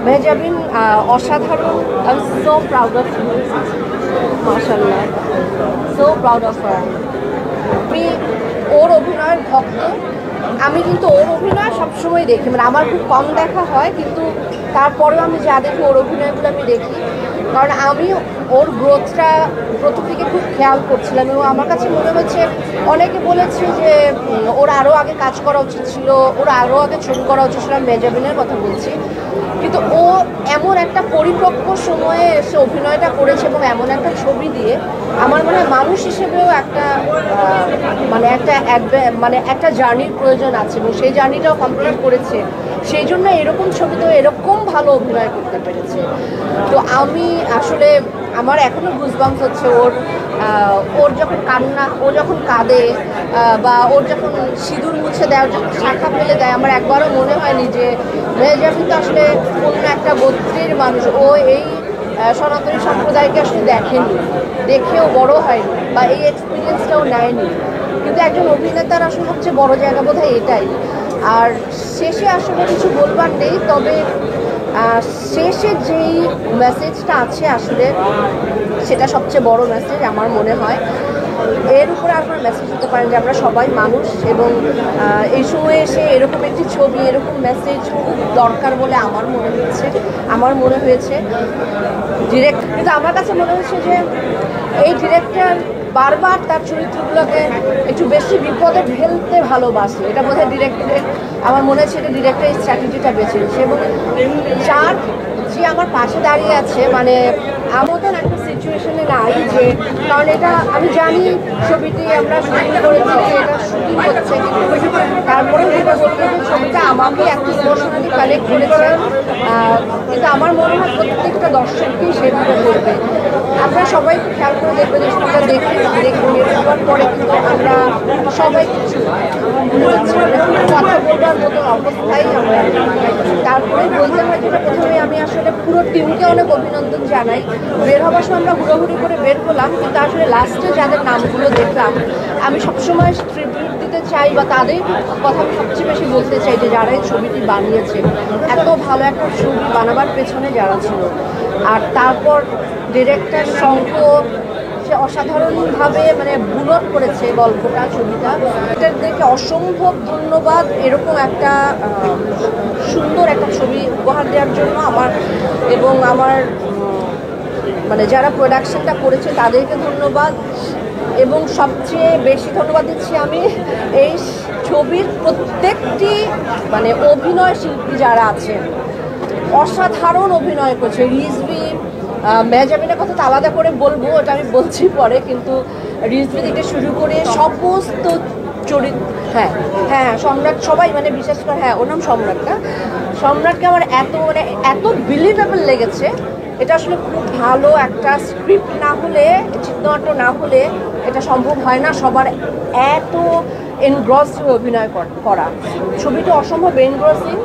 মেহজাবিন অসাধারণ। I am so proud of you, মাশাআল্লাহ, so proud of her. আমি ওর অভিনয়ের ভক্ত। আমি কিন্তু ওর অভিনয় সবসময় দেখি, মানে আমার খুব কম দেখা হয়, কিন্তু তারপরেও আমি যা দেখি ওর অভিনয়গুলো আমি দেখি, কারণ আমি ওর গ্রোথটা প্রথম থেকে খুব খেয়াল করছিলাম। এবং আমার কাছে মনে হচ্ছে, অনেকে বলেছে যে ওর আরও আগে কাজ করা উচিত ছিল, ওর আরও আগে ছবি করা উচিত ছিল, আমি মেহজাবিনের কথা বলছি। কিন্তু ও এমন একটা পরিপক্ক সময়ে এসে অভিনয়টা করেছে এবং এমন একটা ছবি দিয়ে আমার মনে হয় মানুষ হিসেবেও একটা মানে একটা জার্নির প্রয়োজন আছে, এবং সেই জার্নিটাও কমপ্লিট করেছে। সেই জন্য এরকম ছবিতেও এরকম ভালো অভিনয় করতে পেরেছে। তো আমি আসলে আমার এখনও গুজবাম্পস হচ্ছে ওর যখন কান্না, ও যখন কাঁদে, বা ওর যখন সিঁদুর মুছে দেয়, যখন শাখা ফেলে দেয়, আমার একবারও মনে হয়নি যে মেহজাবিন তো আসলে অন্য একটা গোত্রের মানুষ, ও এই সনাতনী সম্প্রদায়কে আসলে দেখেনি, দেখেও বড় হয়নি, বা এই এক্সপিরিয়েন্সটাও নেয়নি। কিন্তু একজন অভিনেতার আসলে সবচেয়ে বড় জায়গা বোধহয় এটাই। আর শেষে আসলে কিছু বলবার নেই, তবে শেষে যেই মেসেজটা আছে আসলে সেটা সবচেয়ে বড় মেসেজ আমার মনে হয়। এর উপরে আর কোনো মেসেজ হতে পারেন যে আমরা সবাই মানুষ, এবং এই সময়ে এসে এরকম একটি ছবি, এরকম মেসেজ খুব দরকার বলে আমার মনে হয়েছে। কিন্তু আমার কাছে মনে হচ্ছে যে এই ডিরেক্টর বারবার তার চরিত্রগুলোকে একটু বেশি বিপদে ফেলতে ভালোবাসে। এটা বোধহয় ডিরেক্টরের, আমার মনে হচ্ছে এটা ডিরেক্টরের স্ট্র্যাটেজিটা বেছে নিয়েছে। এবং যে আমার পাশে দাঁড়িয়ে আছে, মানে মতন একটা সিচুয়েশনে নাই যে, কারণ এটা আমি জানি ছবিটি আমরা শুটিং করেছি, যে এটা শুটিং হচ্ছে, কিন্তু তারপরে যেটা বলতে যে ছবিটা আমাকে একটু ইমোশনালি কানেক্ট করেছে। কিন্তু আমার মনে হয় প্রত্যেকটা দর্শককেই সেভাবে করবে। আপনারা সবাই খেয়াল করে দেখবেন যে ছবিটা দেখবার পরে কিন্তু আমরা সবাই কিছু কথা বলবার মতন অবস্থায় আমরা। তারপরে বলতে হয় যেটা, প্রথমে আমি আসলে পুরো টিমকে অনেক অভিনন্দন জানাই। বের হবার সময় আমরা হুড়োহুড়ি করে বের হলাম, কিন্তু আসলে লাস্টে যাদের নামগুলো দেখলাম, আমি সবসময় ট্রিবিউট দিতে চাই, বা তাদের কথা আমি সবচেয়ে বেশি বলতে চাই যে যারা এই ছবিটি বানিয়েছে, এত ভালো একটা ছবি বানাবার পেছনে যারা ছিল। আর তারপর ডিরেক্টর শঙ্খ, সে অসাধারণভাবে মানে বুনট করেছে গল্পটা, ছবিটা। এটাদেরকে অসম্ভব ধন্যবাদ এরকম একটা সুন্দর একটা ছবি উপহার দেওয়ার জন্য আমার, এবং আমার মানে যারা প্রোডাকশনটা করেছে তাদেরকে ধন্যবাদ। এবং সবচেয়ে বেশি ধন্যবাদ দিচ্ছি আমি এই ছবির প্রত্যেকটি মানে অভিনয় শিল্পী যারা আছেন, অসাধারণ অভিনয় করছে। রিজভি, মেহজাবিনের কথা তো আলাদা করে বলবো, ওটা আমি বলছি পরে, কিন্তু রিজভি থেকে শুরু করে সমস্ত চরিত্র, হ্যাঁ সম্রাট, সবাই মানে বিশেষ করে, ওর নাম সম্রাট না, সম্রাটকে আমার এত বিলিভেবল লেগেছে। এটা আসলে খুব ভালো একটা স্ক্রিপ্ট না হলে, চিত্রনাট্য না হলে এটা সম্ভব হয় না সবার এত এনগ্রসড হয়ে অভিনয় করা। ছবিটা অসম্ভব এনগ্রসিং।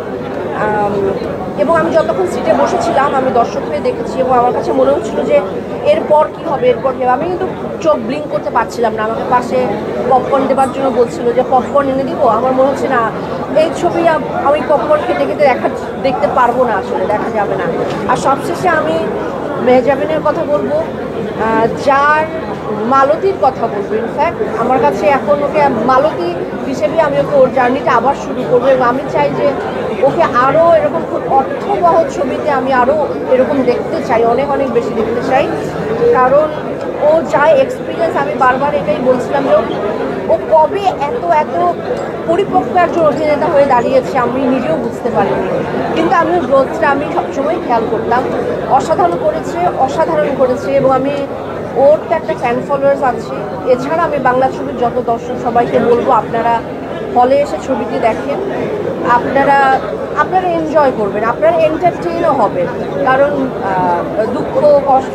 এবং আমি যতক্ষণ সিটে বসেছিলাম আমি দর্শক হয়ে দেখেছি, এবং আমার কাছে মনে হচ্ছিলো যে এরপর কী হবে। আমি কিন্তু চোখ ব্লিঙ্ক করতে পারছিলাম না। আমাকে পাশে পপকর্ন দেওয়ার জন্য বলছিল যে পপকর্ন এনে দিব। আমার মনে হচ্ছে না, এই ছবি আমি পপকর্ন খেতে খেতে দেখতে পারবো না, আসলে দেখা যাবে না। আর সবশেষে আমি মেহজাবিনের কথা বলবো, যার মালতীর কথা বলবো। ইনফ্যাক্ট আমার কাছে এখন ওকে মালতী হিসেবে আমি ওর জার্নিটা আবার শুরু করবো, এবং আমি চাই যে ওকে আরও এরকম খুব অর্থবহ ছবিতে আমি আরও এরকম দেখতে চাই, অনেক অনেক বেশি দেখতে চাই। কারণ ও যা এক্সপিরিয়েন্স, আমি বারবার এটাই বলছিলাম যে ও কবে এত পরিপক্ক একজন অভিনেতা হয়ে দাঁড়িয়েছে আমি নিজেও বুঝতে পারিনি। কিন্তু আমি গ্রোথটা আমি সবসময় খেয়াল করতাম। অসাধারণ করেছে, এবং আমি ওর তো একটা ফ্যান ফলোয়ার্স আছে। এছাড়া আমি বাংলা ছবির যত দর্শক সবাইকে বলবো, আপনারা হলে এসে ছবিটি দেখেন, আপনারা এনজয় করবেন, আপনারা এন্টারটেইনও হবেন। কারণ দুঃখ কষ্ট